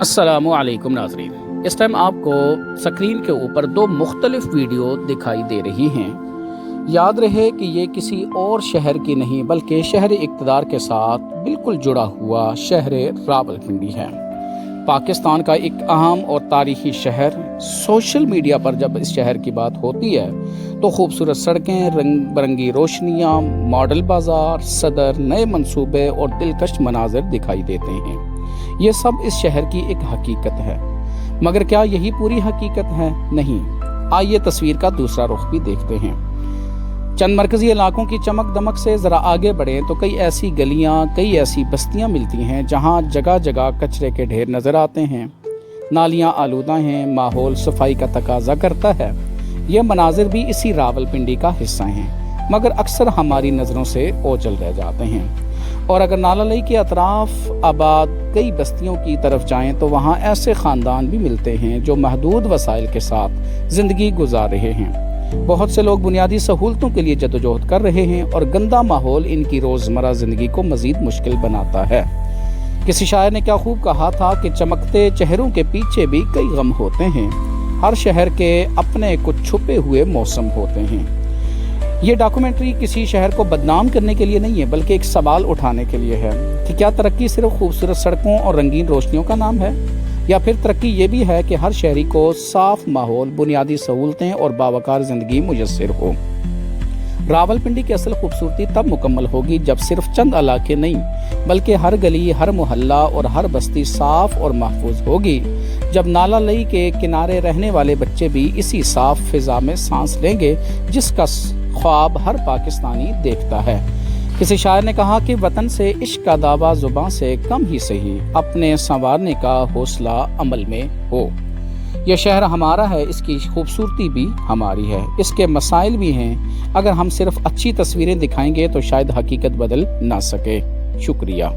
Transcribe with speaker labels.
Speaker 1: अस्सलामुअलैकुम नाज़रीन, इस टाइम आपको स्क्रीन के ऊपर दो मुख्तलिफ वीडियो दिखाई दे रही हैं। याद रहे कि ये किसी और शहर की नहीं बल्कि शहर इक़्तिदार के साथ बिल्कुल जुड़ा हुआ शहर रावलपिंडी है। पाकिस्तान का एक अहम और तारीख़ी शहर। सोशल मीडिया पर जब इस शहर की बात होती है तो खूबसूरत सड़कें, रंग बिरंगी रोशनियाँ, मॉडल बाज़ार, सदर, नए मंसूबे और दिलकश मनाज़र दिखाई देते हैं। ये सब इस शहर की एक हकीकत है, मगर क्या यही पूरी हकीकत है? नहीं। आइए तस्वीर का दूसरा रुख भी देखते हैं। चंद मरकजी इलाकों की चमक दमक से ज़रा आगे बढ़ें तो कई ऐसी गलियां, कई ऐसी बस्तियां मिलती हैं जहां जगह जगह कचरे के ढेर नज़र आते हैं। नालियां आलूदा हैं, माहौल सफाई का तकाजा करता है। ये मनाजिर भी इसी रावलपिंडी का हिस्सा हैं, मगर अक्सर हमारी नज़रों से ओझल रह जाते हैं। और अगर नाला लई के अतराफ आबाद कई बस्तियों की तरफ जाएं तो वहाँ ऐसे ख़ानदान भी मिलते हैं जो महदूद वसाइल के साथ ज़िंदगी गुजार रहे हैं। बहुत से लोग बुनियादी सहूलतों के लिए जदोजहद कर रहे हैं और गंदा माहौल इनकी रोज़मर्रा ज़िंदगी को मज़ीद मुश्किल बनाता है। किसी शायर ने क्या खूब कहा था कि चमकते चेहरों के पीछे भी कई गम होते हैं। हर शहर के अपने कुछ छुपे हुए मौसम होते हैं। ये डॉक्यूमेंट्री किसी शहर को बदनाम करने के लिए नहीं है, बल्कि एक सवाल उठाने के लिए है कि क्या तरक्की सिर्फ खूबसूरत सड़कों और रंगीन रोशनियों का नाम है, या फिर तरक्की ये भी है कि हर शहरी को साफ माहौल, बुनियादी सहूलतें और बावकार ज़िंदगी मुयस्सर हो। रावलपिंडी की असल खूबसूरती तब मुकम्मल होगी जब सिर्फ चंद इलाके नहीं बल्कि हर गली, हर मोहल्ला और हर बस्ती साफ और महफूज होगी। जब नाला लई के किनारे रहने वाले बच्चे भी इसी साफ फिजा में सांस लेंगे जिसका ख्वाब हर पाकिस्तानी देखता है। किसी शायर ने कहा कि वतन से इश्क का दावा जुबां से कम ही सही, अपने संवारने का हौसला अमल में हो। यह शहर हमारा है, इसकी खूबसूरती भी हमारी है, इसके मसाइल भी हैं। अगर हम सिर्फ अच्छी तस्वीरें दिखाएंगे तो शायद हकीकत बदल ना सके। शुक्रिया।